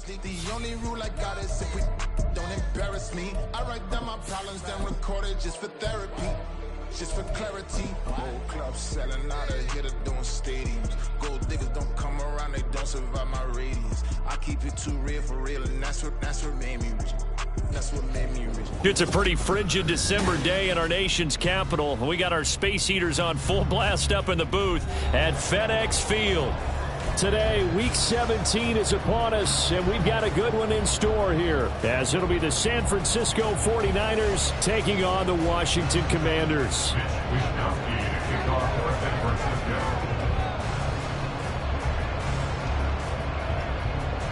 The only rule I got is if we don't embarrass me. I write down my problems, then record it just for therapy, just for clarity. Gold clubs selling out of here, doing stadiums. Gold diggers don't come around, they don't survive my radius. I keep it too real for real, and that's what made me rich. That's what made me rich. It's a pretty frigid December day in our nation's capital. We got our space heaters on full blast up in the booth at FedEx Field. Today, Week 17 is upon us, and we've got a good one in store here, as it'll be the San Francisco 49ers taking on the Washington Commanders.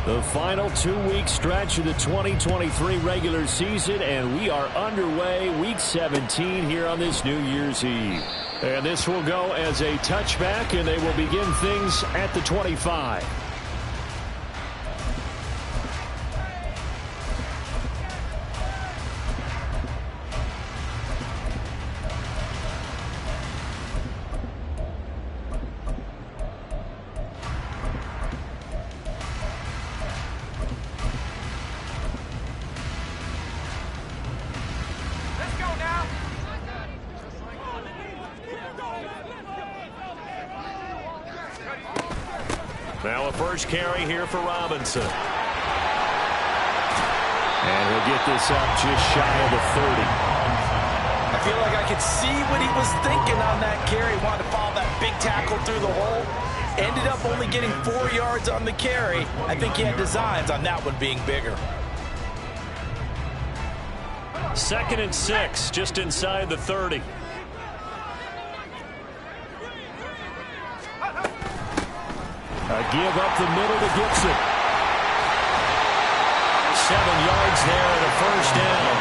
The final 2-week stretch of the 2023 regular season, and we are underway Week 17 here on this New Year's Eve. And this will go as a touchback, and they will begin things at the 25. Now a first carry here for Robinson. And he'll get this up just shy of the 30. I feel like I could see what he was thinking on that carry. Wanted to follow that big tackle through the hole. Ended up only getting 4 yards on the carry. I think he had designs on that one being bigger. 2nd and 6, just inside the 30. A give up the middle to Gibson. 7 yards there and a first down.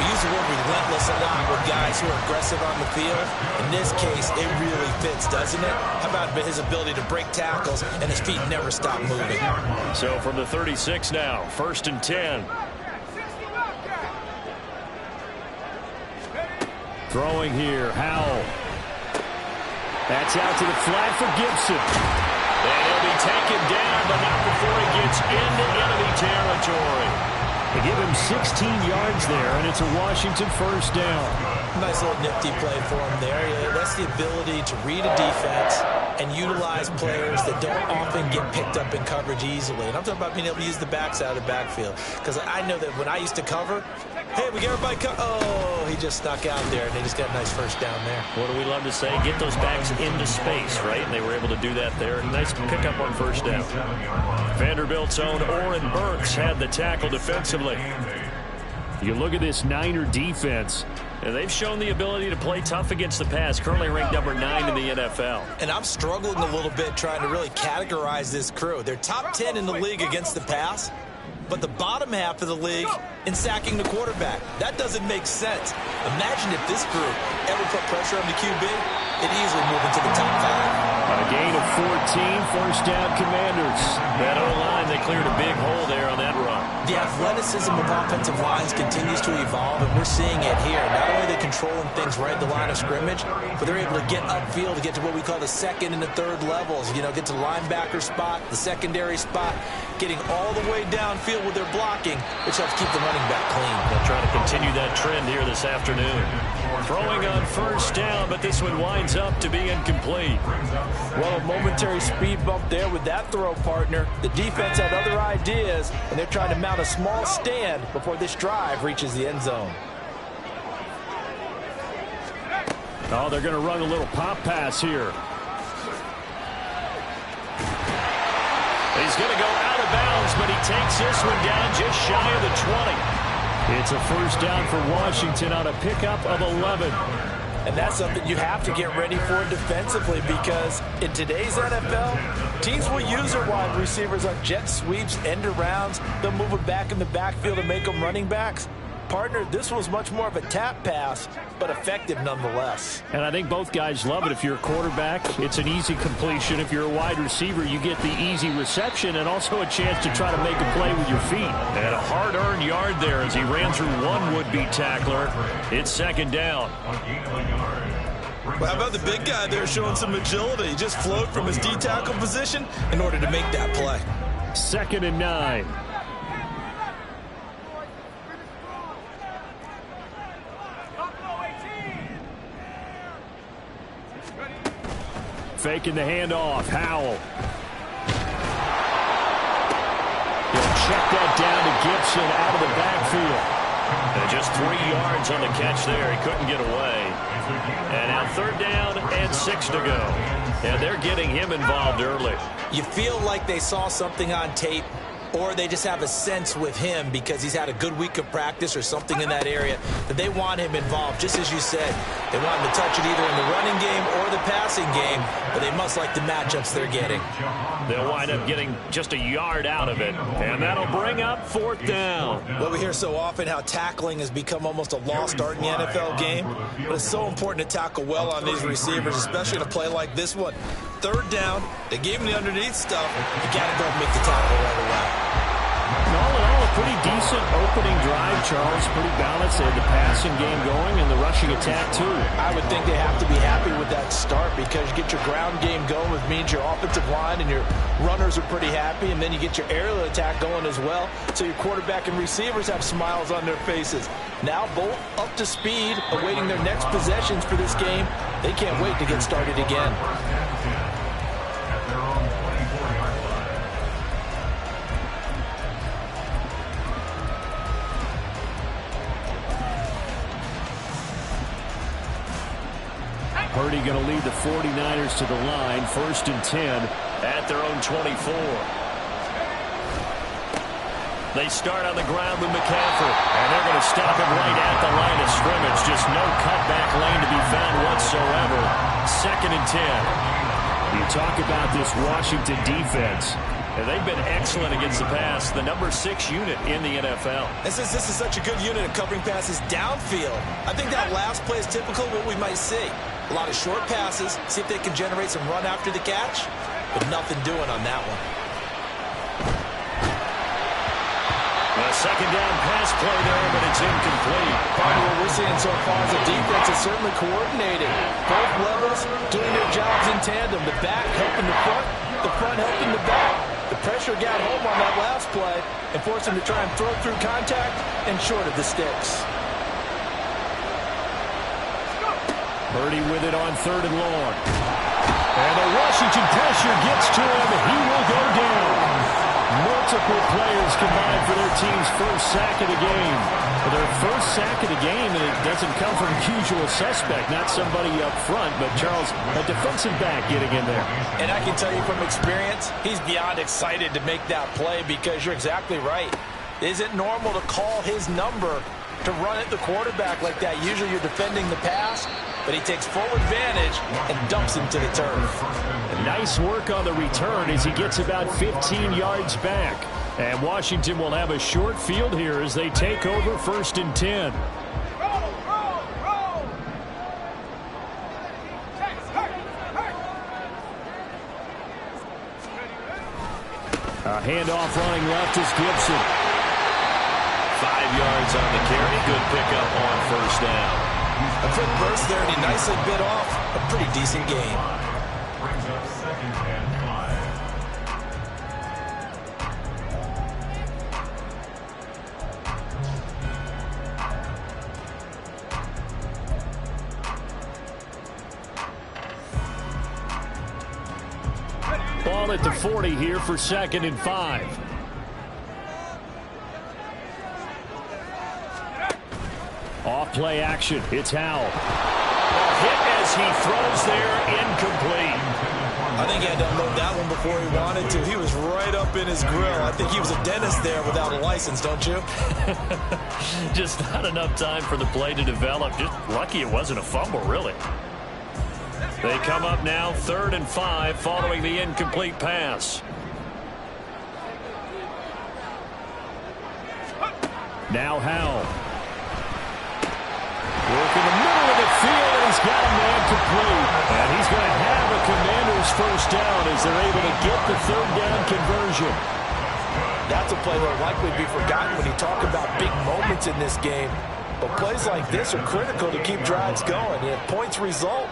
We use the word relentless a lot with guys who are aggressive on the field. In this case, it really fits, doesn't it? How about his ability to break tackles and his feet never stop moving? So from the 36 now, 1st and 10. Throwing here, Howell. That's out to the flat for Gibson. And he'll be taken down, but not before he gets into enemy territory. They give him 16 yards there, and it's a Washington first down. Nice little nifty play for him there. That's the ability to read a defense and utilize players that don't often get picked up in coverage easily. And I'm talking about being able to use the backs out of the backfield. Because I know that when I used to cover, hey, we get everybody oh, he just snuck out there, and they just got a nice first down there. What do we love to say? Get those backs into space, right? And they were able to do that there. Nice pickup on first down. Vanderbilt's own Oren Burks had the tackle defensively. You look at this Niner defense, and they've shown the ability to play tough against the pass, currently ranked number 9 in the NFL. And I'm struggling a little bit trying to really categorize this crew. They're top 10 in the league against the pass, but the bottom half of the league in sacking the quarterback. That doesn't make sense. Imagine if this group ever put pressure on the QB, it easily move into the top 5. On a gain of 14, first down Commanders. That O-line, they cleared a big hole there on that run. The athleticism of offensive lines continues to evolve, and we're seeing it here. Not only are they controlling things right at the line of scrimmage, but they're able to get upfield to get to what we call the 2nd and the 3rd levels. You know, get to the linebacker spot, the secondary spot, getting all the way downfield with their blocking, which helps keep the running back clean. They'll try to continue that trend here this afternoon. Throwing on first down, but this one winds up to be incomplete. Well, a momentary speed bump there with that throw, partner. The defense had other ideas, and they're trying to mount a small stand before this drive reaches the end zone. Oh, they're going to run a little pop pass here. He's going to go out of bounds, but he takes this one down just shy of the 20. It's a first down for Washington on a pickup of 11. And that's something you have to get ready for defensively, because in today's NFL, teams will use their wide receivers on jet sweeps, end arounds. They'll move it back in the backfield and make them running backs. Partner, this was much more of a tap pass, but effective nonetheless. And I think both guys love it. If you're a quarterback, it's an easy completion. If you're a wide receiver, you get the easy reception and also a chance to try to make a play with your feet. And a hard-earned yard there as he ran through one would-be tackler. It's 2nd down. Well, how about the big guy there showing some agility? He just flowed from his D-tackle position in order to make that play. 2nd and 9. Faking the handoff. Howell. He'll check that down to Gibson out of the backfield. And just 3 yards on the catch there. He couldn't get away. And now 3rd down and 6 to go. And they're getting him involved early. You feel like they saw something on tape, or they just have a sense with him because he's had a good week of practice or something in that area that they want him involved. Just as you said, they want him to touch it either in the running game or the passing game, but they must like the matchups they're getting. They'll wind up getting just a yard out of it, and that'll bring up 4th down. Well, we hear so often how tackling has become almost a lost art in the NFL game, but it's so important to tackle well on these receivers, especially in a play like this one. 3rd down, they gave him the underneath stuff. You got to go and make the tackle right away. All in all, a pretty decent opening drive, Charles. Pretty balanced. They had the passing game going and the rushing attack, too. I would think they have to be happy with that start because you get your ground game going, which means your offensive line and your runners are pretty happy, and then you get your aerial attack going as well, so your quarterback and receivers have smiles on their faces. Now both up to speed, awaiting their next possessions for this game. They can't wait to get started again. Purdy going to lead the 49ers to the line. 1st and 10 at their own 24. They start on the ground with McCaffrey, and they're going to stop him right at the line of scrimmage. Just no cutback lane to be found whatsoever. 2nd and 10. You talk about this Washington defense. And they've been excellent against the pass, the number 6 unit in the NFL. And since this is such a good unit of covering passes downfield, I think that last play is typical of what we might see. A lot of short passes, see if they can generate some run after the catch, but nothing doing on that one. A 2nd down pass play there, but it's incomplete. Part of what we're seeing so far is the defense is certainly coordinated. Both levels doing their jobs in tandem. The back helping the front helping the back. The pressure got home on that last play and forced him to try and throw through contact and short of the sticks. Purdy with it on 3rd and long. And the Washington pressure gets to him. He will go down. Multiple players combined for their team's 1st sack of the game. For their 1st sack of the game, and it doesn't come from a usual suspect, not somebody up front, but Charles, a defensive back getting in there. And I can tell you from experience, he's beyond excited to make that play because you're exactly right. Is it normal to call his number to run at the quarterback like that? Usually you're defending the pass, but he takes full advantage and dumps him to the turf. Nice work on the return as he gets about 15 yards back. And Washington will have a short field here as they take over 1st and 10. A handoff running left is Gibson. 5 yards on the carry. Good pickup on 1st down. A quick burst there, and he nicely bit off a pretty decent gain. Ball at the 40 here for 2nd and 5. Off play action. It's Howell. Hit as he throws there, incomplete. I think he had to unload that one before he wanted to. He was right up in his grill. I think he was a dentist there without a license, don't you? Just not enough time for the play to develop. Just lucky it wasn't a fumble, really. They come up now 3rd and 5 following the incomplete pass. Now Howell. Work in the middle of the field, and he's got a man complete. And he's going to have a Commanders 1st down as they're able to get the 3rd down conversion. That's a play that will likely be forgotten when you talk about big moments in this game. But plays like this are critical to keep drives going. And if points result,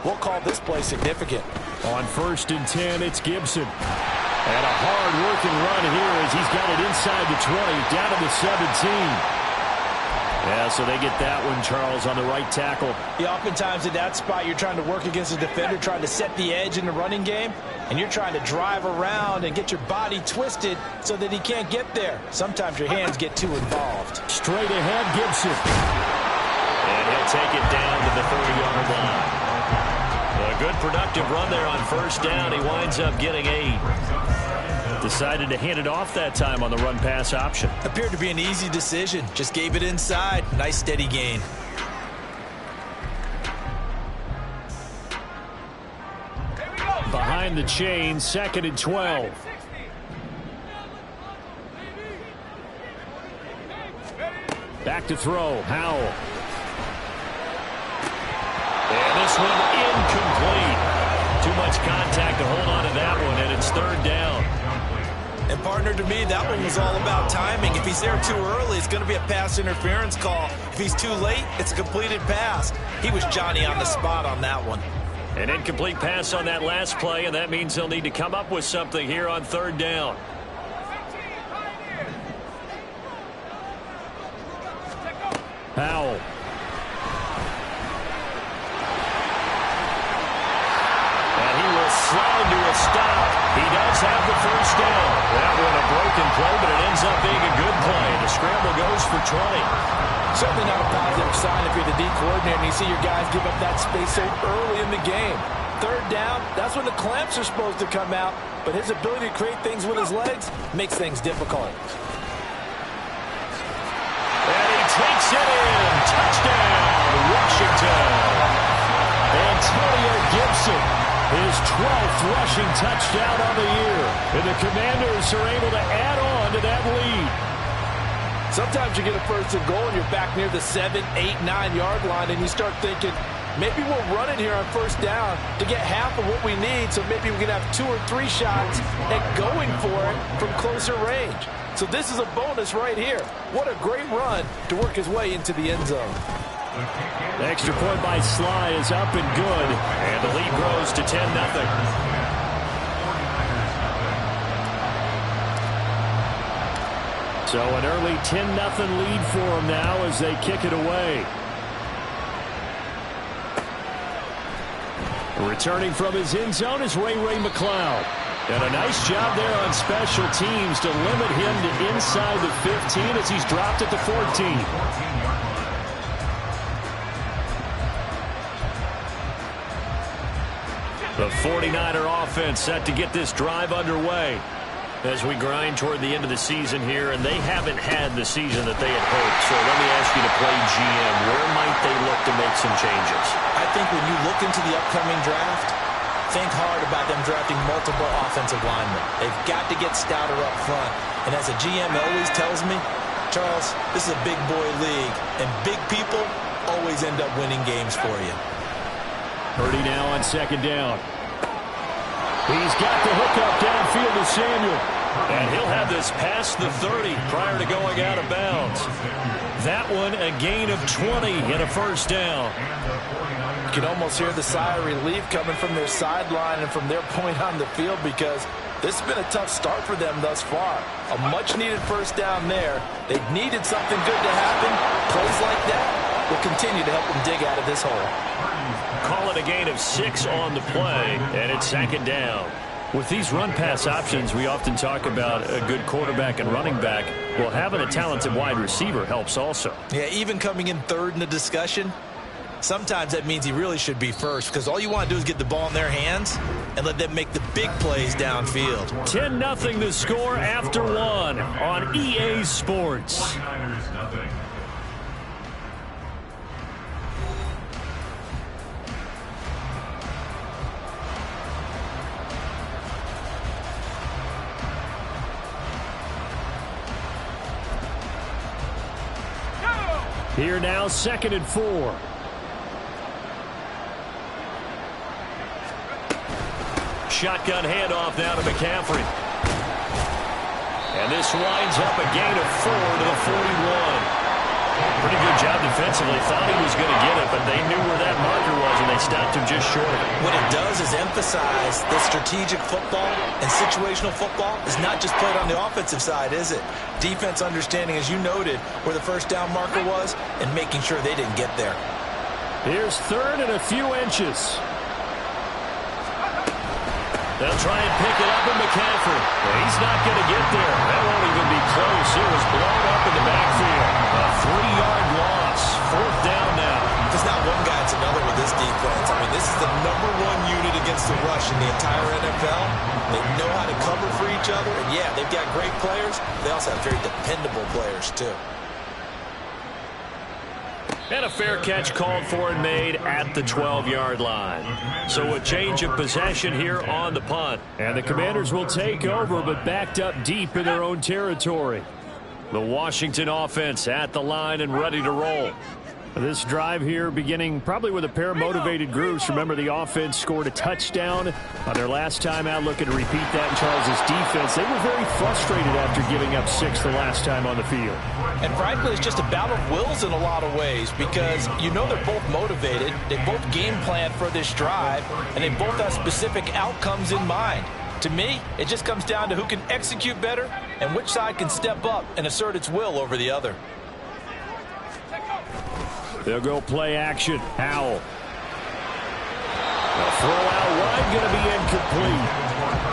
we'll call this play significant. On 1st and 10, it's Gibson. And a hard-working run here as he's got it inside the 20, down to the 17. Yeah, so they get that one, Charles, on the right tackle. Yeah, oftentimes in that spot, you're trying to work against a defender, trying to set the edge in the running game, and you're trying to drive around and get your body twisted so that he can't get there. Sometimes your hands get too involved. Straight ahead, Gibson. And he'll take it down to the 30-yard line. A good productive run there on 1st down. He winds up getting 8. Decided to hand it off that time on the run-pass option. Appeared to be an easy decision. Just gave it inside. Nice steady gain. Behind the chain, 2nd and 12. Back to throw. Howell. And this one incomplete. Too much contact to hold on to that one, and it's 3rd down. And, partner, to me, that one was all about timing. If he's there too early, it's going to be a pass interference call. If he's too late, it's a completed pass. He was Johnny on the spot on that one. An incomplete pass on that last play, and that means they'll need to come up with something here on 3rd down. Howell. And he will slide to a stop. He does have the 1st down. That one a broken play, but it ends up being a good play. The scramble goes for 20. Certainly not a positive sign if you're the D coordinator and you see your guys give up that space so early in the game. 3rd down, that's when the clamps are supposed to come out, but his ability to create things with his legs makes things difficult. And he takes it in. Touchdown, Washington. Antonio Gibson, his 12th rushing touchdown on the year. And the Commanders are able to add on to that lead. Sometimes you get a 1st and goal and you're back near the 7, 8, 9-yard line and you start thinking, maybe we'll run it here on 1st down to get half of what we need, so maybe we can have 2 or 3 shots at going for it from closer range. So this is a bonus right here. What a great run to work his way into the end zone. The extra point by Sly is up and good, and the lead grows to 10-0. So an early 10-0 lead for them now as they kick it away. Returning from his end zone is Ray McCloud. And a nice job there on special teams to limit him to inside the 15 as he's dropped at the 14. The 49er offense set to get this drive underway as we grind toward the end of the season here, and they haven't had the season that they had hoped. So let me ask you to play GM. Where might they look to make some changes? I think when you look into the upcoming draft, think hard about them drafting multiple offensive linemen. They've got to get stouter up front. And as a GM always tells me, Charles, this is a big boy league, and big people always end up winning games for you. Purdy now on 2nd down. He's got the hookup downfield to Samuel. And he'll have this past the 30 prior to going out of bounds. That one a gain of 20 and a 1st down. You can almost hear the sigh of relief coming from their sideline and from their point on the field, because this has been a tough start for them thus far. A much-needed 1st down there. They needed something good to happen. Plays like that will continue to help them dig out of this hole. Call it a gain of 6 on the play, and it's 2nd down. With these run-pass options, we often talk about a good quarterback and running back. Well, having a talented wide receiver helps also. Yeah, even coming in 3rd in the discussion, sometimes that means he really should be 1st, because all you want to do is get the ball in their hands and let them make the big plays downfield. 10-0 the score after 1 on EA Sports. Here now, 2nd and 4. Shotgun handoff now to McCaffrey. And this winds up a gain of 4 to the 41. Pretty good job defensively. Thought he was going to get it, but they knew where that marker was, and they stopped him just short of it. What it does is emphasize that strategic football and situational football is not just played on the offensive side, is it? Defense understanding, as you noted, where the first down marker was and making sure they didn't get there. Here's third and a few inches. They'll try and pick it up in McCaffrey. He's not going to get there. That won't even be close. It was blown up in the backfield. A 3-yard loss. Fourth down now. It's not one guy, it's another with this defense. I mean, this is the #1 unit against the rush in the entire NFL. They know how to cover for each other. And, yeah, they've got great players. They also have very dependable players, too. And a fair catch called for and made at the 12-yard line. So a change of possession here on the punt. And the Commanders will take over, but backed up deep in their own territory. The Washington offense at the line and ready to roll. This drive here beginning probably with a pair of motivated groups. Remember, the offense scored a touchdown on their last time out. Looking to repeat that in Charles' defense. They were very frustrated after giving up 6 the last time on the field. And frankly, it's just a battle of wills in a lot of ways because you know they're both motivated. They both game plan for this drive, and they both have specific outcomes in mind. To me, it just comes down to who can execute better and which side can step up and assert its will over the other. They'll go play action. Howell. The throw out wide, going to be incomplete.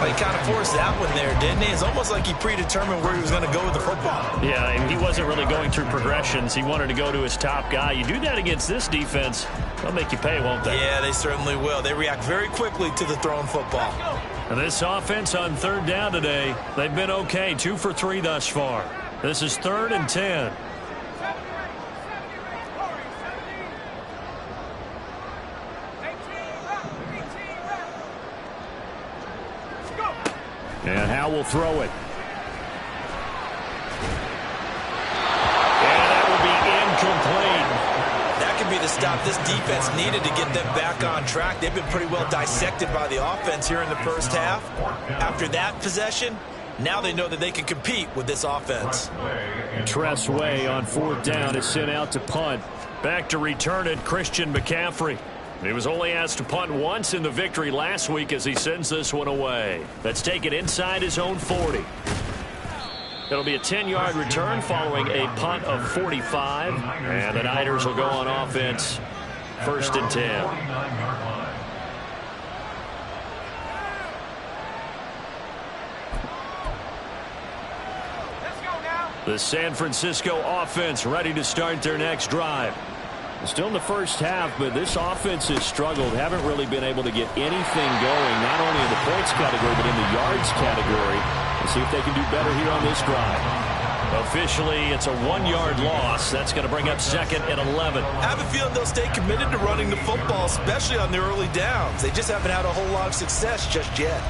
Well, he kind of forced that one there, didn't he? It's almost like he predetermined where he was going to go with the football. Yeah, and he wasn't really going through progressions. He wanted to go to his top guy. You do that against this defense, they'll make you pay, won't they? Yeah, they certainly will. They react very quickly to the thrown football. And this offense on third down today, they've been okay. 2 for 3 thus far. This is 3rd and 10. And Howell will throw it. And that will be incomplete. That could be the stop this defense needed to get them back on track. They've been pretty well dissected by the offense here in the first half. After that possession, now they know that they can compete with this offense. Tress Way on 4th down is sent out to punt. Back to return it, Christian McCaffrey. He was only asked to punt once in the victory last week as he sends this one away. Let's take it inside his own 40. It'll be a 10-yard return following a punt of 45. And the Niners will go on offense. 1st and 10. The San Francisco offense ready to start their next drive. Still in the first half, but this offense has struggled. Haven't really been able to get anything going, not only in the points category, but in the yards category. We'll see if they can do better here on this drive. Officially, it's a 1-yard loss. That's going to bring up 2nd and 11. I have a feeling they'll stay committed to running the football, especially on the early downs. They just haven't had a whole lot of success just yet.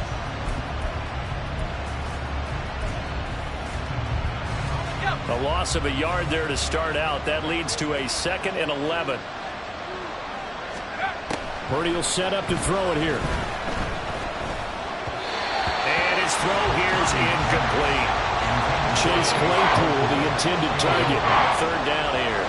A loss of a yard there to start out. That leads to a 2nd and 11. Purdy will set up to throw it here. And his throw here is incomplete. Chase Claypool, the intended target. 3rd down here.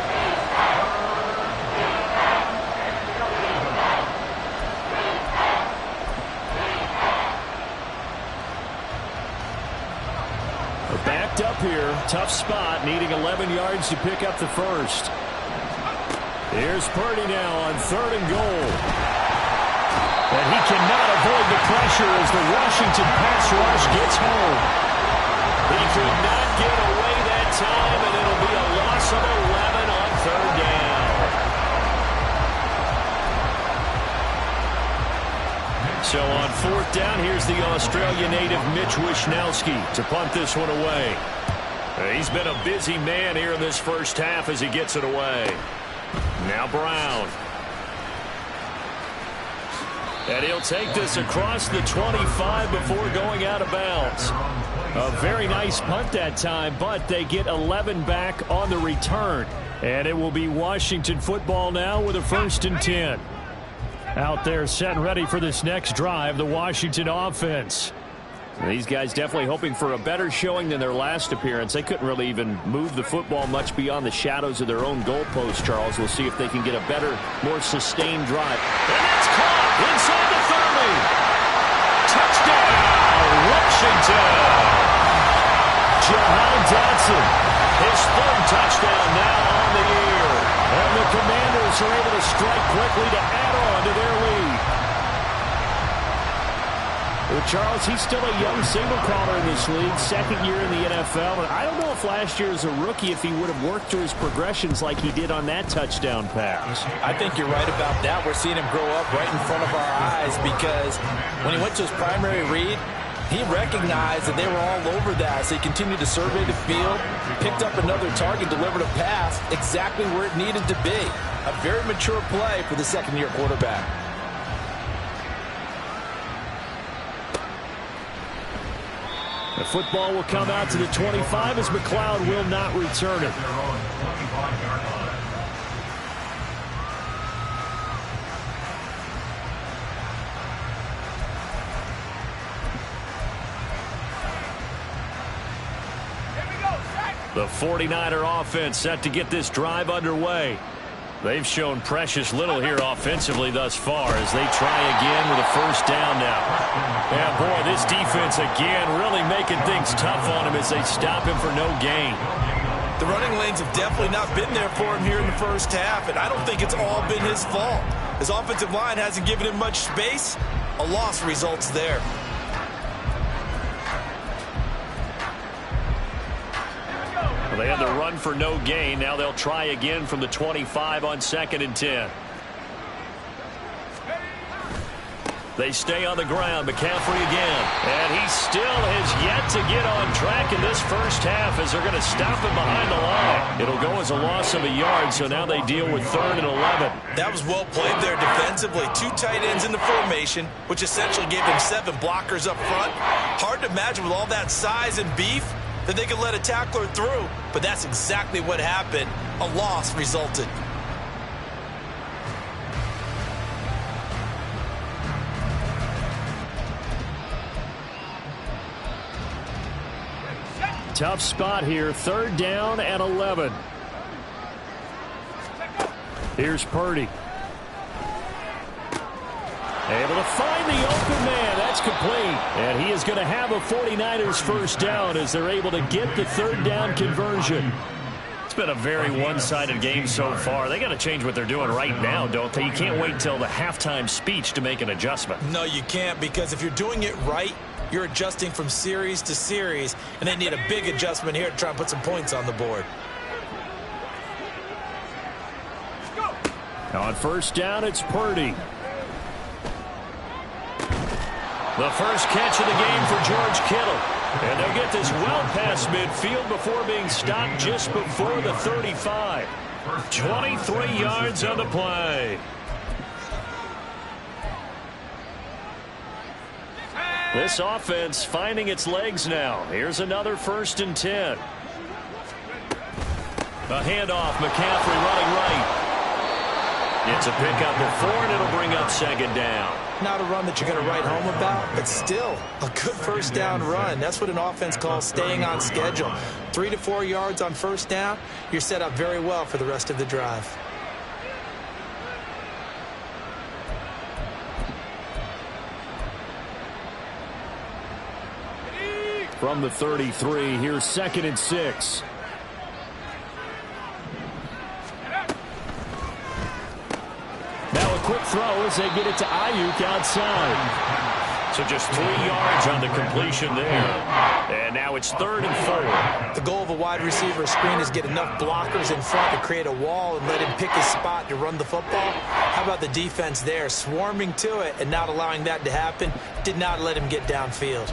Backed up here, tough spot, needing 11 yards to pick up the first. Here's Purdy now on 3rd and goal. And he cannot avoid the pressure as the Washington pass rush gets home. He could not get away that time, and it'll be a loss of 11 on 3rd down. So on 4th down, here's the Australia native Mitch Wishnowsky to punt this one away. He's been a busy man here in this first half as he gets it away. Now Brown. And he'll take this across the 25 before going out of bounds. A very nice punt that time, but they get 11 back on the return. And it will be Washington football now with a 1st and 10. Out there set and ready for this next drive, the Washington offense. These guys definitely hoping for a better showing than their last appearance. They couldn't really even move the football much beyond the shadows of their own goalpost, Charles. We'll see if they can get a better, more sustained drive. And that's caught inside the 30. Touchdown, Washington. Jahan Dotson, his third touchdown now on the year. And the Commanders are able to strike quickly to add on to their lead. Well, Charles, he's still a young single caller in this league, second year in the NFL. And I don't know if last year as a rookie, if he would have worked through his progressions like he did on that touchdown pass. I think you're right about that. We're seeing him grow up right in front of our eyes because when he went to his primary read, he recognized that they were all over that. So he continued to survey the field, picked up another target, delivered a pass exactly where it needed to be. A very mature play for the second-year quarterback. The football will come out to the 25 as McLeod will not return it. The 49er offense set to get this drive underway. They've shown precious little here offensively thus far as they try again with a first down now. Yeah, boy, this defense again really making things tough on him as they stop him for no gain. The running lanes have definitely not been there for him here in the first half, and I don't think it's all been his fault. His offensive line hasn't given him much space. A loss results there. Well, they had the run for no gain. Now they'll try again from the 25 on 2nd and 10. They stay on the ground. McCaffrey again. And he still has yet to get on track in this first half as they're going to stop him behind the line. It'll go as a loss of a yard, so now they deal with 3rd and 11. That was well played there defensively. 2 tight ends in the formation, which essentially gave them 7 blockers up front. Hard to imagine with all that size and beef that they could let a tackler through, but that's exactly what happened. A loss resulted. Tough spot here, 3rd down and 11. Here's Purdy. Able to find the open man. That's complete. And he is going to have a 49ers first down as they're able to get the 3rd down conversion. It's been a very one-sided game so far. They got to change what they're doing right now, don't they? You can't wait till the halftime speech to make an adjustment. No, you can't, because if you're doing it right, you're adjusting from series to series, and they need a big adjustment here to try and put some points on the board. Now on first down, it's Purdy. The first catch of the game for George Kittle. And they'll get this well past midfield before being stopped just before the 35. 23 yards on the play. This offense finding its legs now. Here's another 1st and 10. A handoff, McCaffrey running right. It's a pickup of 4, and it'll bring up 2nd down. Not a run that you're going to write home about, but still a good first down run. That's what an offense calls staying on schedule. 3 to 4 yards on first down, you're set up very well for the rest of the drive. From the 33, here's 2nd and 6. Now a quick throw as they get it to Ayuk outside. So just 3 yards on the completion there. And now it's 3rd and 4. The goal of a wide receiver screen is get enough blockers in front to create a wall and let him pick his spot to run the football. How about the defense there, swarming to it and not allowing that to happen? Did not let him get downfield.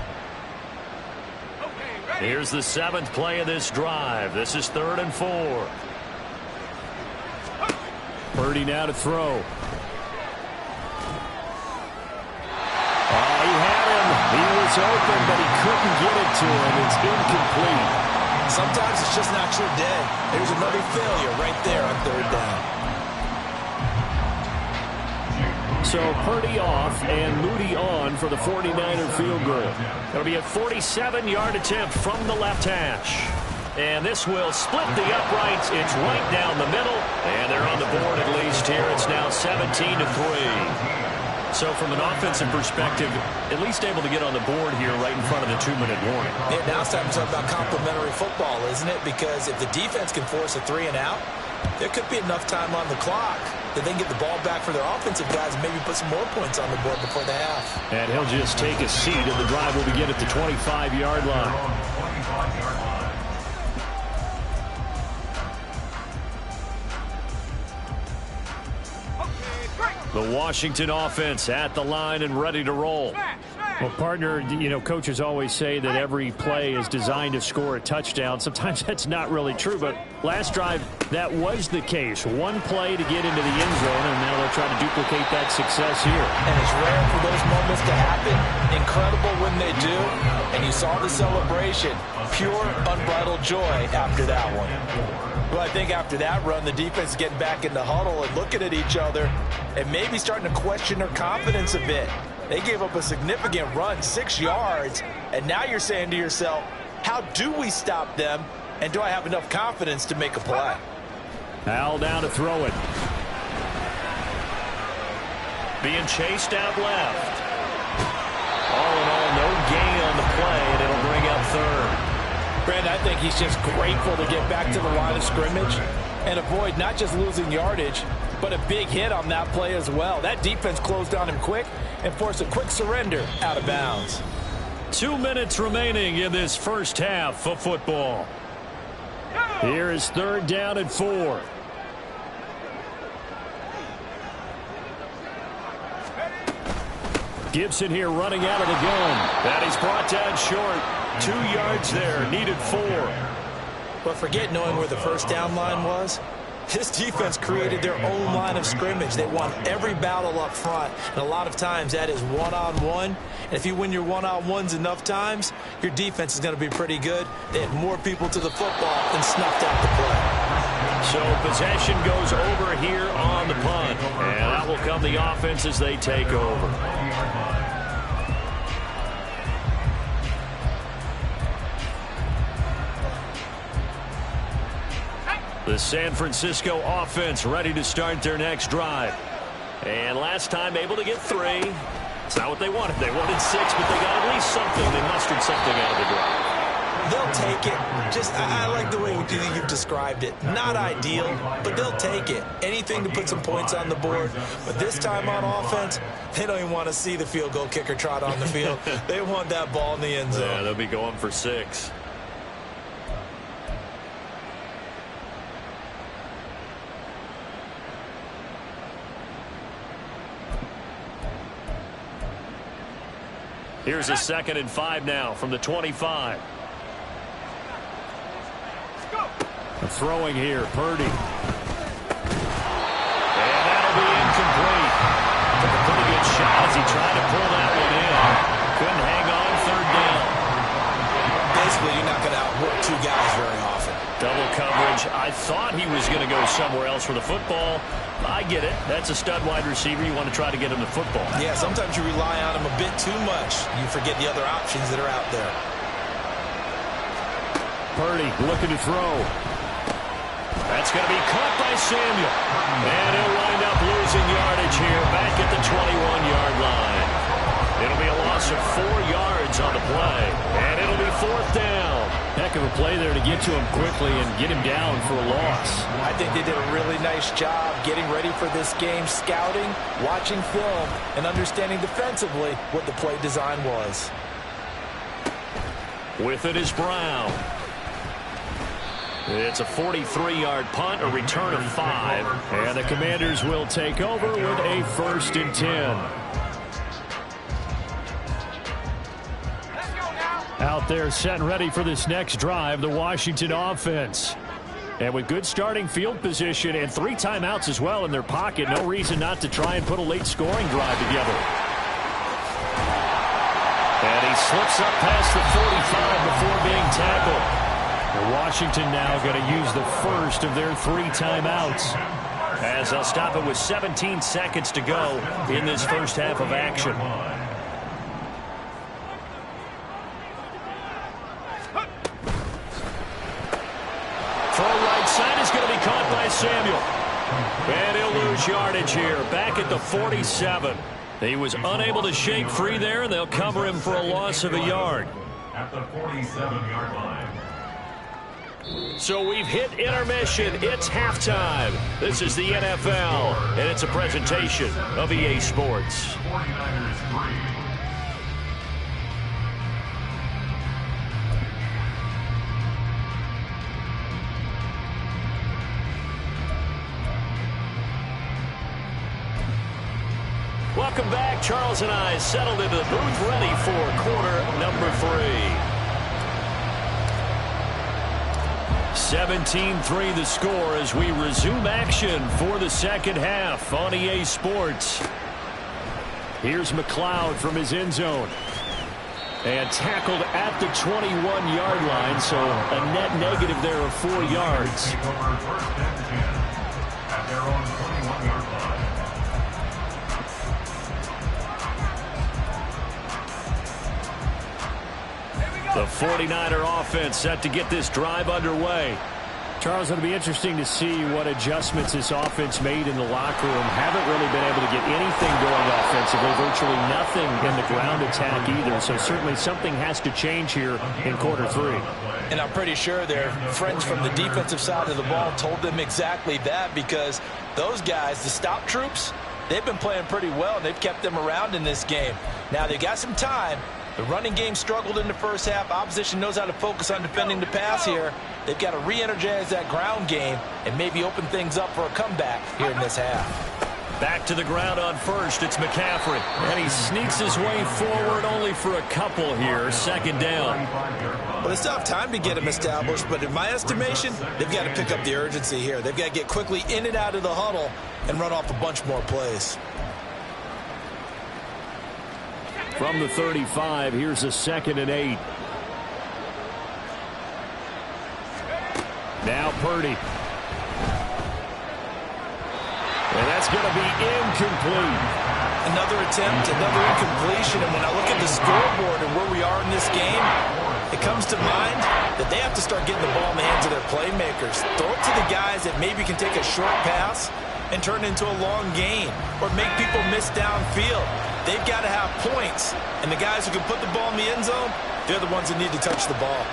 Here's the 7th play of this drive. This is 3rd and 4. Purdy now to throw. He had him. He was open, but he couldn't get it to him. It's incomplete. Sometimes it's just not your day. There's another failure right there on 3rd down. So Purdy off and Moody on for the 49er field goal. It'll be a 47-yard attempt from the left hash. And this will split the uprights. It's right down the middle. And they're on the board at least here. It's now 17-3. So from an offensive perspective, at least able to get on the board here right in front of the 2-minute warning. Yeah, now it's time to talk about complementary football, isn't it? Because if the defense can force a 3-and-out, there could be enough time on the clock that they can get the ball back for their offensive guys and maybe put some more points on the board before the half. And he'll just take a seat, and the drive will begin at the 25-yard line. The Washington offense at the line and ready to roll. Well, partner, coaches always say that every play is designed to score a touchdown. Sometimes that's not really true, but last drive, that was the case. One play to get into the end zone, and now they'll try to duplicate that success here. And it's rare for those moments to happen. Incredible when they do. And you saw the celebration. Pure, unbridled joy after that one. Well, I think after that run, the defense is getting back in the huddle and looking at each other and maybe starting to question their confidence a bit. They gave up a significant run, 6 yards, and now you're saying to yourself, how do we stop them, and do I have enough confidence to make a play? Al down to throw it. Being chased out left. All in all, no gain on the play, and it'll bring up third. Brandon, I think he's just grateful to get back to the line of scrimmage and avoid not just losing yardage, but a big hit on that play as well. That defense closed on him quick and forced a quick surrender out of bounds. 2 minutes remaining in this first half of football. Here is 3rd down and 4. Gibson here running out of the gun. And he's brought down short. 2 yards there, needed 4. But forget knowing where the first down line was. This defense created their own line of scrimmage. They won every battle up front, and a lot of times that is one-on-one. And if you win your one-on-ones enough times, your defense is going to be pretty good. They had more people to the football and snuffed out the play. So possession goes over here on the punt, and that will come the offense as they take over. The San Francisco offense ready to start their next drive. And last time able to get 3. It's not what they wanted. They wanted 6, but they got at least something. They mustered something out of the drive. They'll take it. I like the way you've described it. Not ideal, but they'll take it. Anything to put some points on the board. But this time on offense, they don't even want to see the field goal kicker trot on the field. They want that ball in the end zone. Yeah, they'll be going for 6. Here's a 2nd and 5 now from the 25. Throwing here, Purdy. And that'll be incomplete. Took a pretty good shot as he tried to pull that one in. Couldn't hang on, 3rd down. Basically, you're not going to outwork 2 guys very often. Double coverage. I thought he was going to go somewhere else for the football. I get it. That's a stud wide receiver. You want to try to get him the football. Yeah, sometimes you rely on him a bit too much. You forget the other options that are out there. Purdy looking to throw. That's going to be caught by Samuel. And he'll wind up losing yardage here back at the 21-yard line. It'll be a loss of 4 yards on the play. And it'll be 4th down. Heck of a play there to get to him quickly and get him down for a loss. I think they did a really nice job getting ready for this game, scouting, watching film, and understanding defensively what the play design was. With it is Brown. It's a 43-yard punt, a return of 5. And the Commanders will take over with a 1st and 10. Out there set and ready for this next drive, the Washington offense. And with good starting field position and 3 timeouts as well in their pocket, no reason not to try and put a late scoring drive together. And he slips up past the 45 before being tackled. And Washington now going to use the first of their 3 timeouts. as they'll stop it with 17 seconds to go in this first half of action. Throw right side is going to be caught by Samuel. And he'll lose yardage here, back at the 47. He was unable to shake free there, and they'll cover him for a loss of a yard. At the 47-yard line. So we've hit intermission. It's halftime. This is the NFL, and it's a presentation of EA Sports. 49ers 3. Welcome back. Charles and I settled into the booth, ready for quarter number 3. 17-3 the score as we resume action for the second half on EA Sports. Here's McLeod from his end zone. And tackled at the 21-yard line, so a net negative there of 4 yards. Take over first and 10 at their own 21-yard line. The 49er offense set to get this drive underway. Charles, it'll be interesting to see what adjustments this offense made in the locker room. Haven't really been able to get anything going offensively. Virtually nothing in the ground attack either. So certainly something has to change here in quarter 3. And I'm pretty sure their friends from the defensive side of the ball told them exactly that, because those guys, the stop troops, they've been playing pretty well, and they've kept them around in this game. Now, they got some time. The running game struggled in the first half. Opposition knows how to focus on defending the pass here. They've got to re-energize that ground game and maybe open things up for a comeback here in this half. Back to the ground on first. It's McCaffrey. And he sneaks his way forward only for a couple here. Second down. Well, they still have time to get him established, but in my estimation, they've got to pick up the urgency here. They've got to get quickly in and out of the huddle and run off a bunch more plays. From the 35, here's a 2nd and 8. Now Purdy. And that's going to be incomplete. Another attempt, another incompletion. And when I look at the scoreboard and where we are in this game, it comes to mind that they have to start getting the ball in the hands of their playmakers. Throw it to the guys that maybe can take a short pass and turn it into a long gain or make people miss downfield. They've got to have points, and the guys who can put the ball in the end zone, they're the ones that need to touch the ball.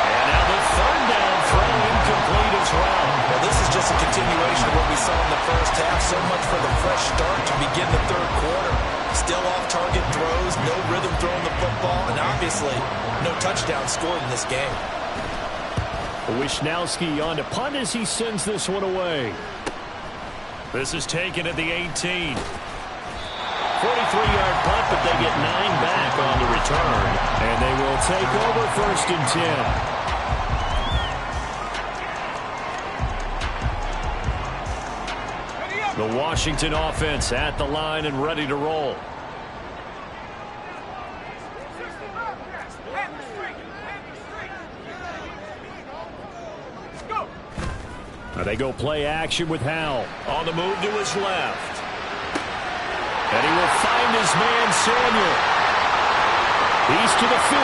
And now the 3rd down throw incomplete as well. Well, this is just a continuation of what we saw in the first half. So much for the fresh start to begin the 3rd quarter. Still off-target throws, no rhythm throwing the football, and obviously no touchdown scored in this game. Wisnowski on to punt as he sends this one away. This is taken at the 18. 43-yard punt, but they get 9 back on the return. And they will take over 1st and 10. The Washington offense at the line and ready to roll. They go play action with Howell. On the move to his left. And he will find his man Samuel. He's to the 15.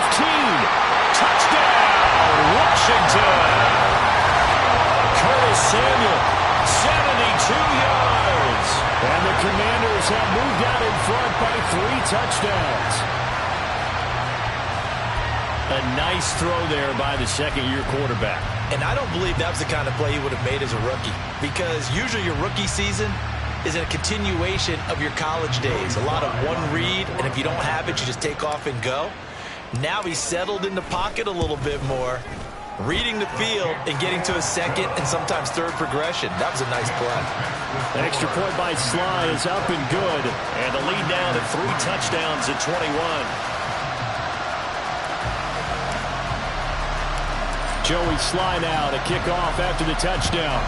Touchdown, Washington. Curtis Samuel, 72 yards. And the Commanders have moved out in front by 3 touchdowns. A nice throw there by the second-year quarterback. And I don't believe that was the kind of play he would have made as a rookie, because usually your rookie season is a continuation of your college days. A lot of one read, and if you don't have it, you just take off and go. Now he's settled in the pocket a little bit more, reading the field and getting to a second and sometimes third progression. That was a nice play. An extra point by Sly is up and good, and the lead down to 3 touchdowns at 21. Joey Sly now to kick off after the touchdown.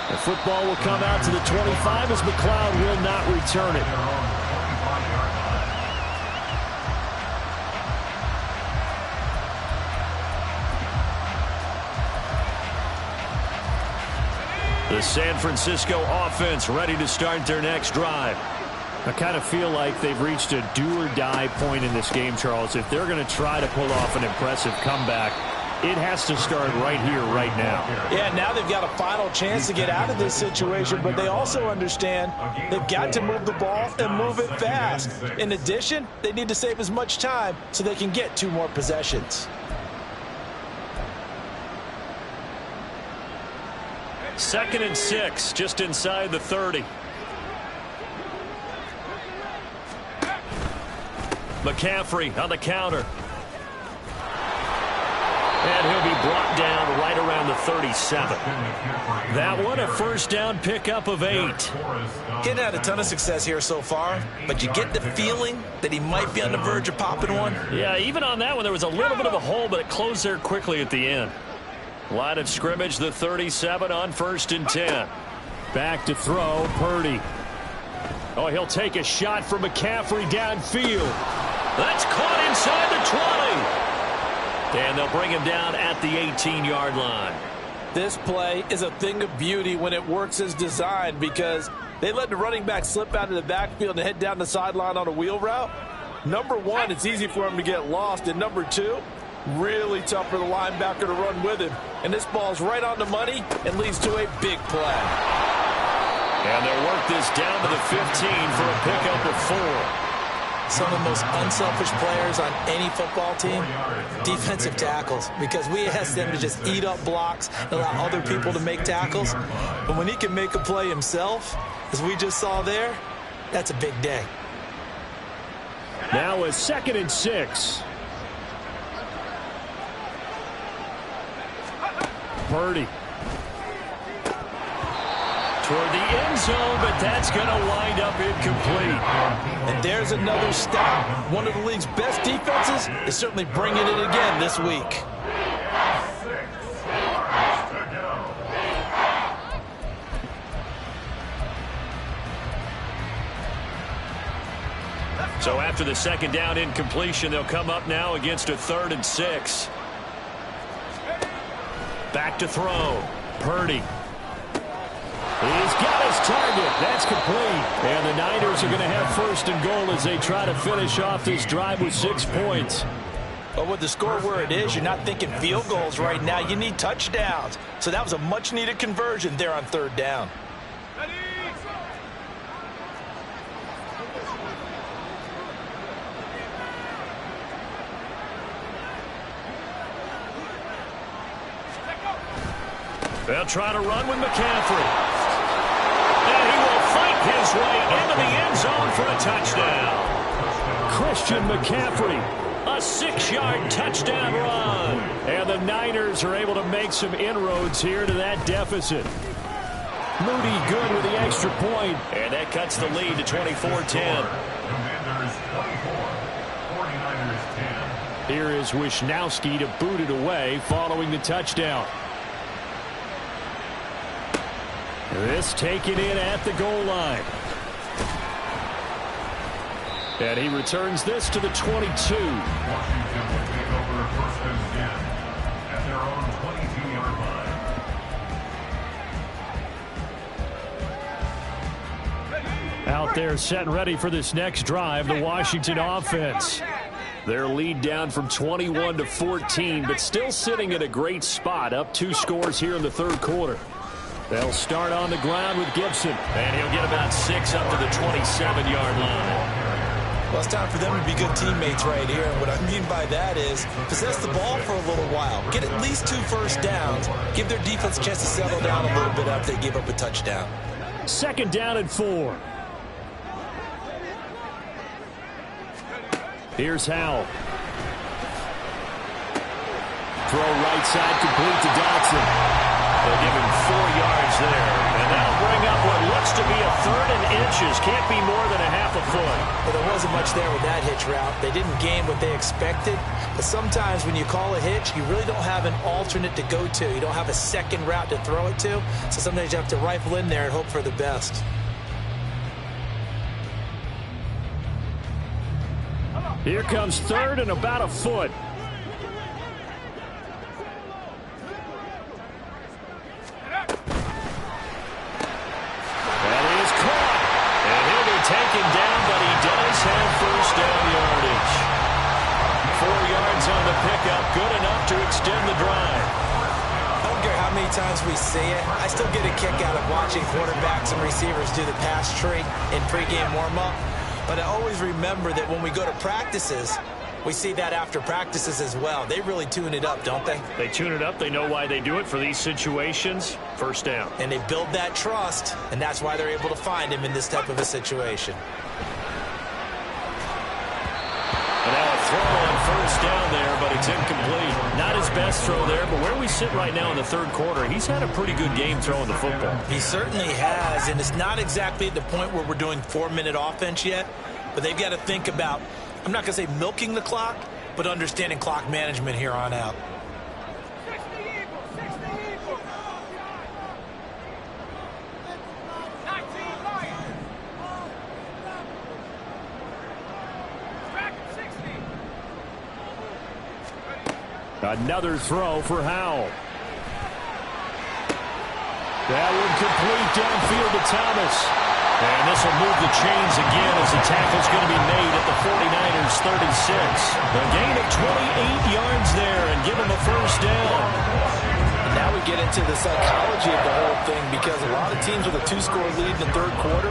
The football will come out to the 25 as McLeod will not return it. The San Francisco offense ready to start their next drive. I kind of feel like they've reached a do-or-die point in this game, Charles. If they're going to try to pull off an impressive comeback, it has to start right here, right now. Yeah, now they've got a final chance to get out of this situation, but they also understand they've got to move the ball and move it fast. In addition, they need to save as much time so they can get 2 more possessions. Second and 6, just inside the 30. McCaffrey on the counter. And he'll be brought down right around the 37. That one a first down pickup of 8. He's had a ton of success here so far, but you get the feeling that he might be on the verge of popping one. Yeah, even on that one, there was a little bit of a hole, but it closed there quickly at the end. Line of scrimmage, the 37 on 1st and 10. Back to throw, Purdy. Oh, he'll take a shot from McCaffrey downfield. That's caught inside the 20. And they'll bring him down at the 18-yard line. This play is a thing of beauty when it works as designed because they let the running back slip out of the backfield and head down the sideline on a wheel route. Number one, it's easy for him to get lost. And number two, really tough for the linebacker to run with him. And this ball's right on the money and leads to a big play. And they'll work this down to the 15 for a pickup of 4. Some of the most unselfish players on any football team, defensive tackles, because we ask them to just eat up blocks and allow other people to make tackles. But when he can make a play himself, as we just saw there, that's a big day. Now a 2nd and 6. Purdy. Toward the end zone, but that's going to wind up incomplete. And there's another stat. One of the league's best defenses is certainly bringing it again this week. So after the 2nd down incompletion, they'll come up now against a 3rd and 6. Back to throw. Purdy. He's got his target. That's complete. And the Niners are going to have 1st and goal as they try to finish off this drive with 6 points. But with the score where it is, you're not thinking field goals right now. You need touchdowns. So that was a much-needed conversion there on 3rd down. They'll try to run with McCaffrey. And he will fight his way into the end zone for a touchdown. Christian McCaffrey. A 6-yard touchdown run. And the Niners are able to make some inroads here to that deficit. Moody good with the extra point. And that cuts the lead to 24-10. Commanders 24, 49ers 10. Here is Wisnowski to boot it away following the touchdown. This taken in at the goal line. And he returns this to the 22. Washington will take over 1st and 10 at their own 22-yard line. Out there set and ready for this next drive, the Washington offense. Their lead down from 21 to 14, but still sitting at a great spot, up 2 scores here in the 3rd quarter. They'll start on the ground with Gibson. And he'll get about 6 up to the 27-yard line. Well, it's time for them to be good teammates right here. And what I mean by that is possess the ball for a little while. Get at least 2 first downs. Give their defense a chance to settle down a little bit after they give up a touchdown. 2nd down and 4. Here's Howell. Throw right side complete to Dotson. They'll give him 4 yards there. And that'll bring up what looks to be a 3rd and inches. Can't be more than a half a foot. Well, there wasn't much there with that hitch route. They didn't gain what they expected. But sometimes when you call a hitch, you really don't have an alternate to go to. You don't have a second route to throw it to. So sometimes you have to rifle in there and hope for the best. Here comes 3rd and about a foot. extend the drive. I don't care how many times we see it. I still get a kick out of watching quarterbacks and receivers do the pass tree in pregame warm-up. But I always remember that when we go to practices, we see that after practices as well. They really tune it up, don't they? They tune it up. They know why they do it for these situations. First down. And they build that trust, and that's why they're able to find him in this type of a situation. And now a throw on first down there, but it's incomplete. Not his best throw there, but where we sit right now in the third quarter, he's had a pretty good game throwing the football. He certainly has, and it's not exactly at the point where we're doing 4-minute offense yet, but they've got to think about, I'm not going to say milking the clock, but understanding clock management here on out. Another throw for Howell. That one complete downfield to Thomas. And this will move the chains again as the tackle's going to be made at the 49ers 36. A gain of 28 yards there and give them a first down. And now we get into the psychology of the whole thing, because a lot of teams with a 2-score lead in the third quarter,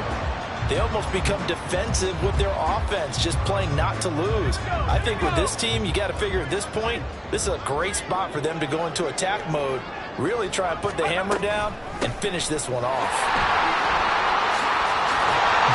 they almost become defensive with their offense, just playing not to lose. I think with this team, you got to figure at this point, this is a great spot for them to go into attack mode, really try and put the hammer down and finish this one off.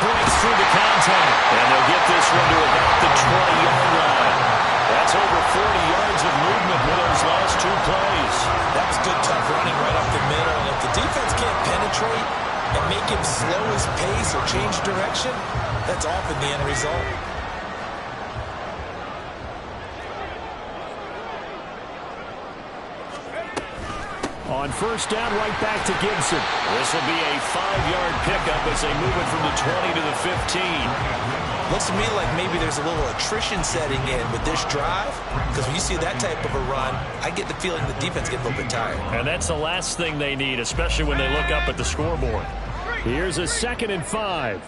Breaks through the contact, and they'll get this one to about the 20-yard line. That's over 40 yards of movement with those last two plays. That's good, tough running right up the middle, and if the defense can't penetrate and make him slow his pace or change direction, that's often the end result. On first down, right back to Gibson. This will be a 5-yard pickup as they move it from the 20 to the 15. Looks to me like maybe there's a little attrition setting in with this drive, because when you see that type of a run, I get the feeling the defense gets a little bit tired. And that's the last thing they need, especially when they look up at the scoreboard. Here's a 2nd and 5.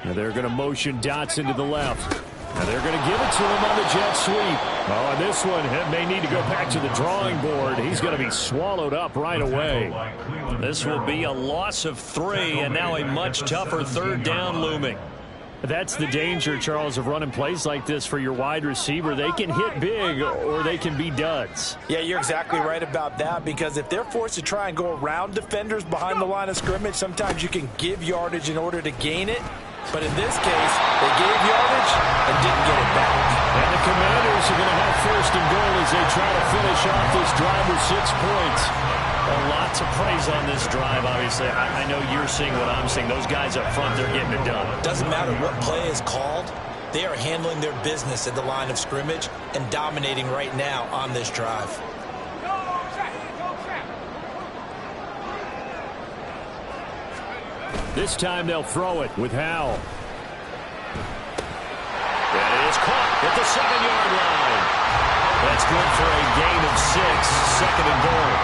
And they're going to motion Dotson to the left. And they're going to give it to him on the jet sweep. Oh, and this one may need to go back to the drawing board. He's going to be swallowed up right away. This will be a loss of 3, and now a much tougher third down looming. That's the danger, Charles, of running plays like this for your wide receiver. They can hit big or they can be duds. Yeah, you're exactly right about that, because if they're forced to try and go around defenders behind the line of scrimmage, sometimes you can give yardage in order to gain it. But in this case, they gave yardage and didn't get it back. And the Commanders are going to have first and goal as they try to finish off this drive with 6 points. Well, lots of praise on this drive, obviously. I know you're seeing what I'm seeing. Those guys up front, they're getting it done. Doesn't matter what play is called. They are handling their business at the line of scrimmage and dominating right now on this drive. This time they'll throw it with Howell. And it is caught at the 7-yard line. That's good for a gain of 6, 2nd and goal.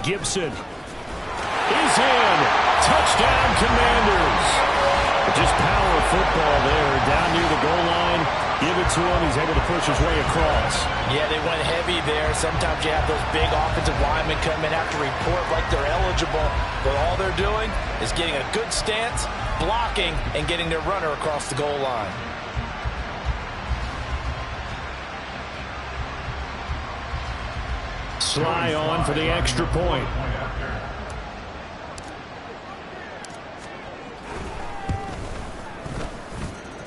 Gibson is in. Touchdown, Commanders. Just power football there. Down near the goal line. Give it to him. He's able to push his way across. Yeah, they went heavy there. Sometimes you have those big offensive linemen come in, have to report like they're eligible. But all they're doing is getting a good stance, blocking, and getting their runner across the goal line. Sly on for the extra point.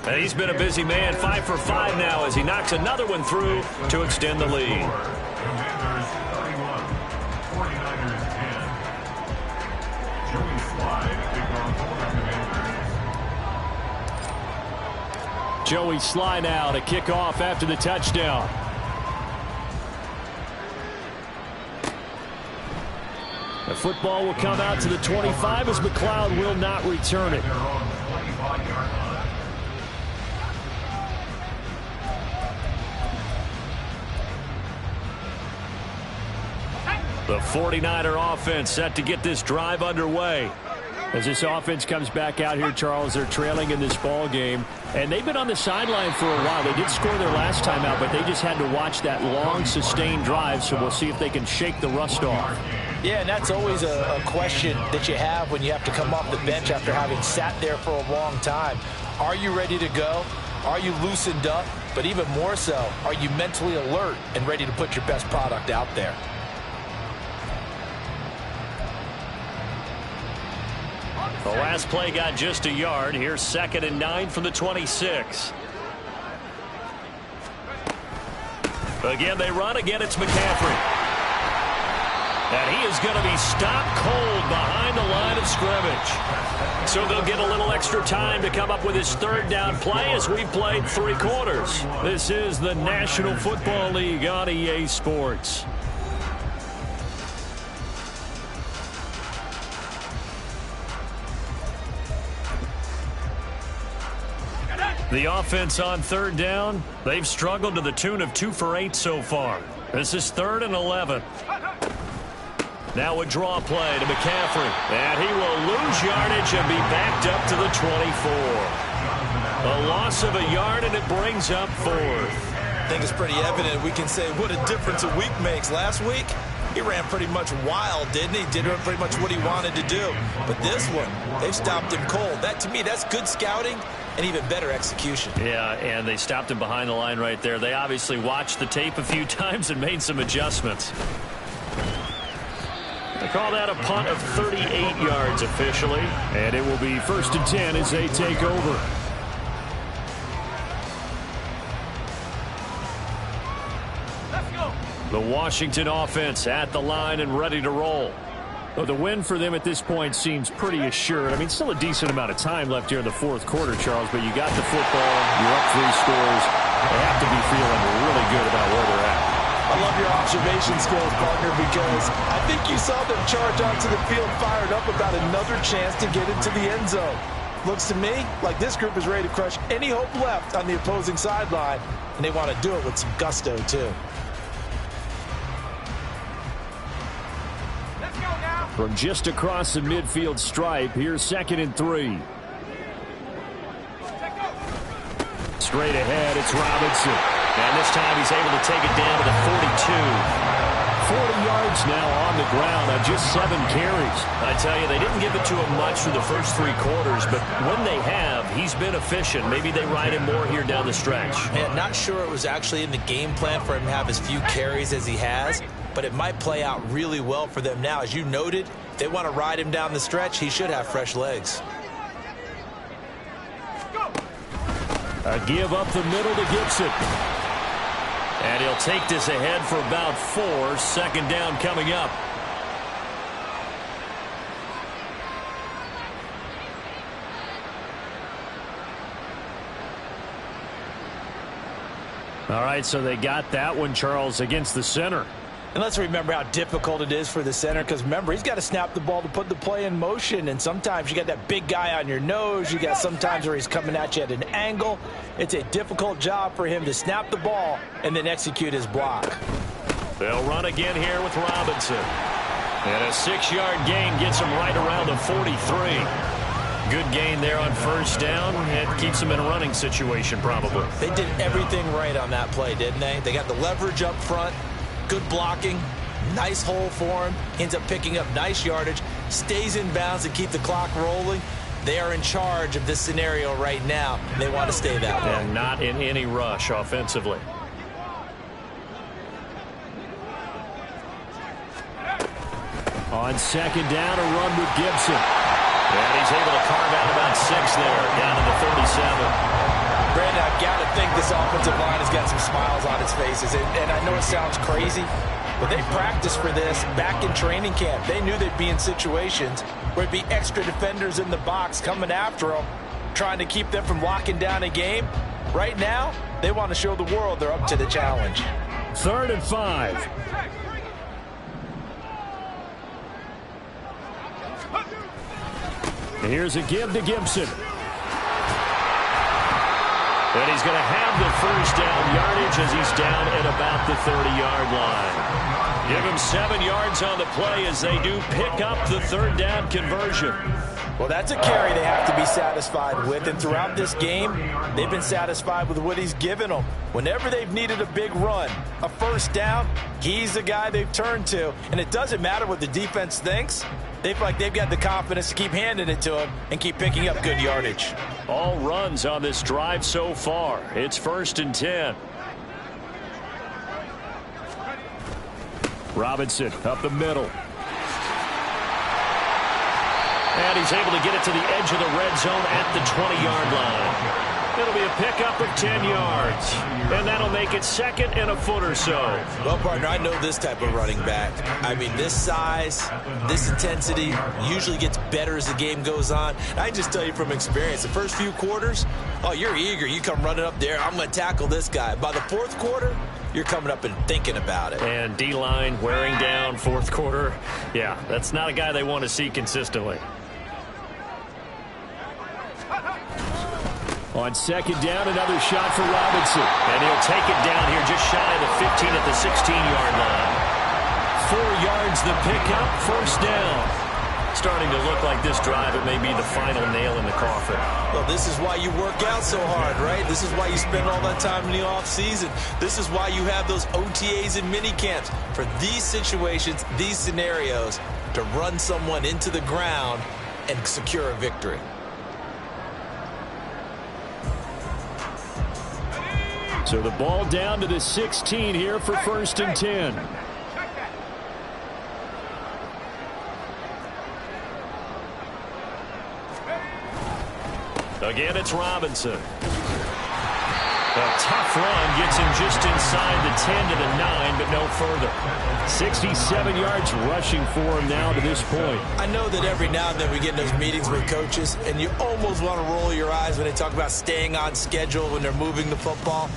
And he's been a busy man, 5 for 5 now as he knocks another one through to extend the lead. Commanders 31, 49ers 10. Joey Sly to kick off for the Commanders. Joey Sly now to kick off after the touchdown. The football will come out to the 25 as McLeod will not return it. The 49er offense set to get this drive underway. As this offense comes back out here, Charles, they're trailing in this ball game. And they've been on the sideline for a while. They did score their last time out, but they just had to watch that long, sustained drive. So we'll see if they can shake the rust off. Yeah, and that's always a question that you have when you have to come off the bench after having sat there for a long time. Are you ready to go? Are you loosened up? But even more so, are you mentally alert and ready to put your best product out there? The last play got just a yard. Here's 2nd and 9 from the 26. Again, they run. Again, it's McCaffrey. And he is going to be stopped cold behind the line of scrimmage. So they'll get a little extra time to come up with his 3rd down play as we've played 3 quarters. This is the National Football League on EA Sports. The offense on 3rd down, they've struggled to the tune of 2 for 8 so far. This is 3rd and 11. Now a draw play to McCaffrey. And he will lose yardage and be backed up to the 24. A loss of a yard, and it brings up 4th. I think it's pretty evident. We can say what a difference a week makes. Last week, he ran pretty much wild, didn't he? Did pretty much what he wanted to do. But this one, they've stopped him cold. That, to me, that's good scouting and even better execution. Yeah, and they stopped him behind the line right there. They obviously watched the tape a few times and made some adjustments. They call that a punt of 38 yards officially. And it will be 1st and 10 as they take over. The Washington offense at the line and ready to roll. Well, the win for them at this point seems pretty assured. I mean, still a decent amount of time left here in the 4th quarter, Charles, but you got the football, you're up 3 scores. They have to be feeling really good about where they're at. I love your observation skills, partner, because I think you saw them charge onto the field fired up about another chance to get into the end zone. Looks to me like this group is ready to crush any hope left on the opposing sideline, and they want to do it with some gusto, too. From just across the midfield stripe, here's 2nd and 3. Straight ahead, it's Robinson. And this time he's able to take it down to the 42. 40 yards now on the ground on just 7 carries. I tell you, they didn't give it to him much for the first 3 quarters, but when they have, he's been efficient. Maybe they ride him more here down the stretch. Man, not sure it was actually in the game plan for him to have as few carries as he has, but it might play out really well for them now. As you noted, if they want to ride him down the stretch, he should have fresh legs. A give up the middle to Gibson. And he'll take this ahead for about 4. 2nd down coming up. All right, so they got that one, Charles, against the center. And let's remember how difficult it is for the center, because remember, he's got to snap the ball to put the play in motion, and sometimes you got that big guy on your nose. You got sometimes where he's coming at you at an angle. It's a difficult job for him to snap the ball and then execute his block. They'll run again here with Robinson. And a 6-yard gain gets him right around the 43. Good gain there on 1st down. It keeps them in a running situation probably. They did everything right on that play, didn't they? They got the leverage up front. Good blocking, nice hole for him, ends up picking up nice yardage, stays in bounds to keep the clock rolling. They are in charge of this scenario right now. They want to stay that way. And not in any rush offensively. On 2nd down, a run with Gibson. And he's able to carve out about 6 there, down to the 37. Brandon, I've got to think this offensive line has got some smiles on its faces. And I know it sounds crazy, but they practiced for this back in training camp. They knew they'd be in situations where there'd be extra defenders in the box coming after them, trying to keep them from locking down a game. Right now, they want to show the world they're up to the challenge. 3rd and 5. Here's a give to Gibson. And he's going to have the first down yardage as he's down at about the 30-yard line. Give him 7 yards on the play as they do pick up the third down conversion. Well, that's a carry they have to be satisfied with, and throughout this game, they've been satisfied with what he's given them. Whenever they've needed a big run, a first down, he's the guy they've turned to, and it doesn't matter what the defense thinks. They feel like they've got the confidence to keep handing it to him and keep picking up good yardage. All runs on this drive so far. It's 1st and 10. Robinson up the middle. And he's able to get it to the edge of the red zone at the 20-yard line. It'll be a pickup of 10 yards. And that'll make it 2nd and a foot or so. Well, partner, I know this type of running back. I mean, this size, this intensity usually gets better as the game goes on. And I just tell you from experience, the first few quarters, oh, you're eager. You come running up there, I'm going to tackle this guy. By the 4th quarter, you're coming up and thinking about it. And D-line wearing down 4th quarter. Yeah, that's not a guy they want to see consistently. On 2nd down, another shot for Robinson. And he'll take it down here just shy of the 15 at the 16-yard line. 4 yards the pickup, 1st down. Starting to look like this drive, it may be the final nail in the coffin. Well, this is why you work out so hard, right? This is why you spend all that time in the offseason. This is why you have those OTAs and mini camps. For these situations, these scenarios, to run someone into the ground and secure a victory. So the ball down to the 16 here for 1st and 10. Again, it's Robinson. A tough run gets him just inside the 10 to the 9, but no further. 67 yards rushing for him now to this point. I know that every now and then we get in those meetings with coaches, and you almost want to roll your eyes when they talk about staying on schedule when they're moving the football.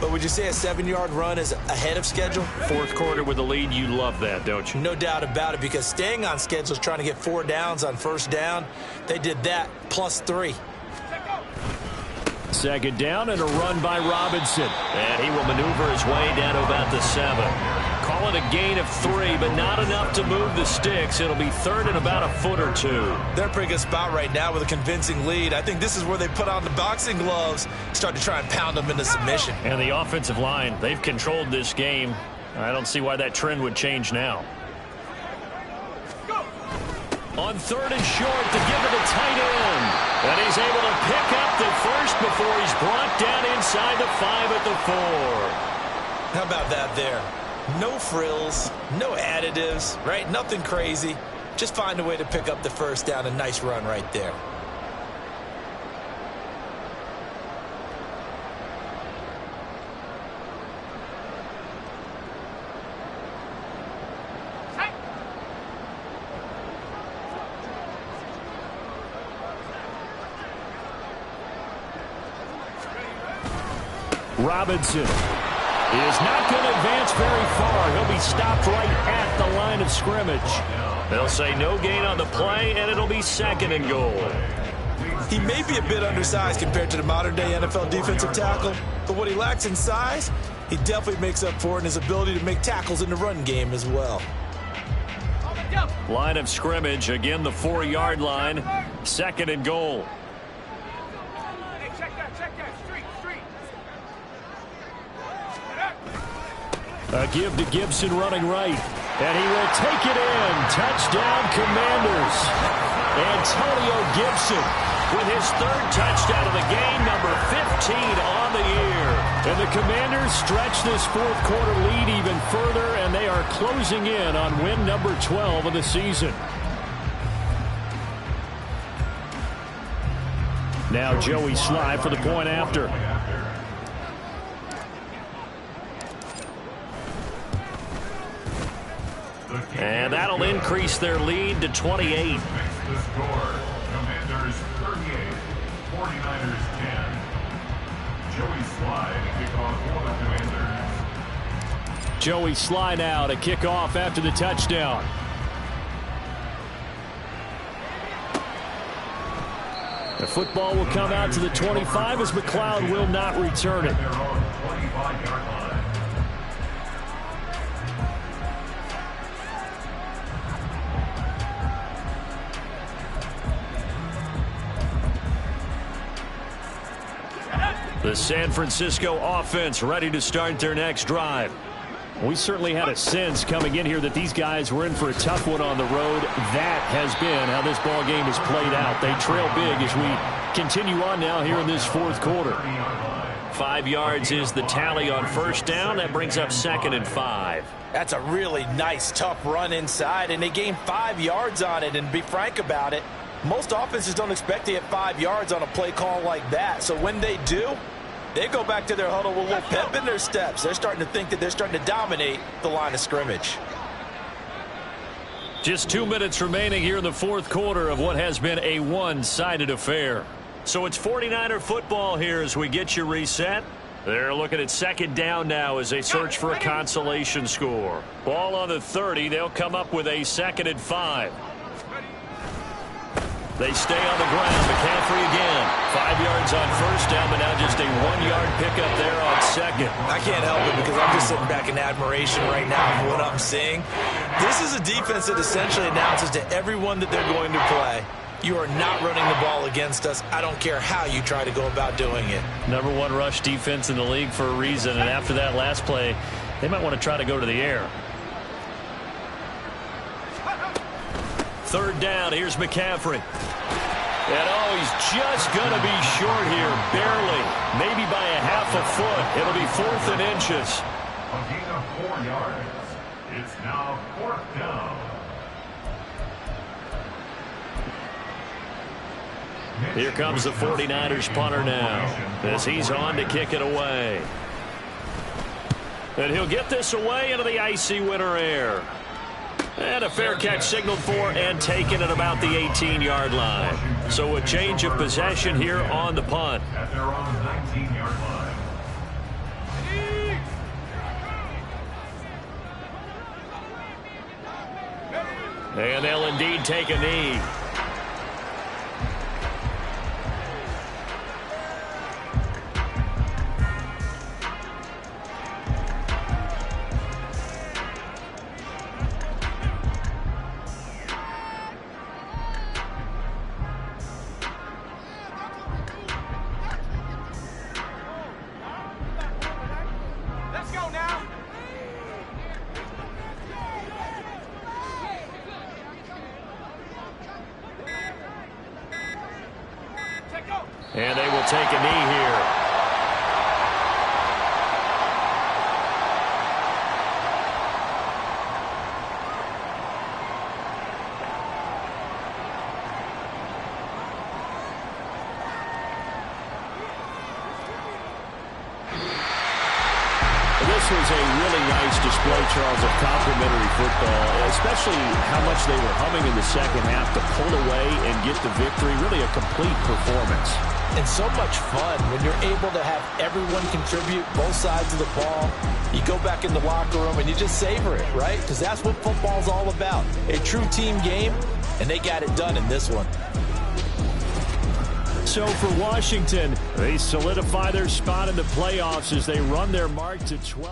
But would you say a 7-yard run is ahead of schedule? 4th quarter with the lead, you love that, don't you? No doubt about it, because staying on schedule is trying to get 4 downs on 1st down. They did that plus 3. 2nd down and a run by Robinson. And he will maneuver his way down to about the 7. Call it a gain of 3, but not enough to move the sticks. It'll be 3rd and about a foot or 2. They're in a pretty good spot right now with a convincing lead. I think this is where they put on the boxing gloves, start to try and pound them into submission. And the offensive line, they've controlled this game. I don't see why that trend would change now. On 3rd and short to give it a tight end. And he's able to pick up the first before he's brought down inside the 5 at the 4. How about that there? No frills, no additives, right? Nothing crazy. Just find a way to pick up the first down. A nice run right there. Robinson is not going to advance very far. He'll be stopped right at the line of scrimmage. They'll say no gain on the play, and it'll be 2nd and goal. He may be a bit undersized compared to the modern-day NFL defensive tackle, but what he lacks in size, he definitely makes up for it in his ability to make tackles in the run game as well. Line of scrimmage, again the 4-yard line, 2nd and goal. A give to Gibson running right. And he will take it in. Touchdown, Commanders. Antonio Gibson with his 3rd touchdown of the game, number 15 on the year. And the Commanders stretch this 4th quarter lead even further, and they are closing in on win number 12 of the season. Now Joey Sly for the point after. And that'll increase their lead to 28. The score, Commanders 38, 49ers 10. Joey Sly to kick off for the Commanders. Joey Sly now to kick off after the touchdown. The football will come out to the 25 as McLeod will not return it. Their own 25-yard line. The San Francisco offense ready to start their next drive. We certainly had a sense coming in here that these guys were in for a tough one on the road. That has been how this ball game has played out. They trail big as we continue on now here in this fourth quarter. 5 yards is the tally on first down. That brings up 2nd and 5. That's a really nice, tough run inside, and they gained 5 yards on it. And to be frank about it, most offenses don't expect to get 5 yards on a play call like that. So when they do, they go back to their huddle with a little pep in their steps. They're starting to think that they're starting to dominate the line of scrimmage. Just 2 minutes remaining here in the fourth quarter of what has been a one-sided affair. So it's 49er football here as we get you reset. They're looking at 2nd down now as they search for a consolation score. Ball on the 30. They'll come up with a 2nd and 5. They stay on the ground. McCaffrey again. 5 yards on first down, but now just a 1-yard pickup there on second. I can't help it because I'm just sitting back in admiration right now for what I'm seeing. This is a defense that essentially announces to everyone that they're going to play, you are not running the ball against us. I don't care how you try to go about doing it. Number 1 rush defense in the league for a reason, and after that last play, they might want to try to go to the air. 3rd down, here's McCaffrey. And he's just going to be short here, barely, maybe by a half a foot. It'll be 4th and inches. A gain of 4 yards. It's now 4th down. Here comes the 49ers punter now as he's on to kick it away. And he'll get this away into the icy winter air. And a fair catch signaled for and taken at about the 18-yard line. So a change of possession here on the punt. At their own 19-yard line. And they'll indeed take a knee. And they will take a knee here. This was a really nice display, Charles, of complimentary football, especially how much they were humming in the second half to pull away and get the victory. Really a complete performance. And so much fun when you're able to have everyone contribute both sides of the ball. You go back in the locker room and you just savor it, right? Because that's what football's all about. A true team game, and they got it done in this one. So for Washington, they solidify their spot in the playoffs as they run their mark to 12.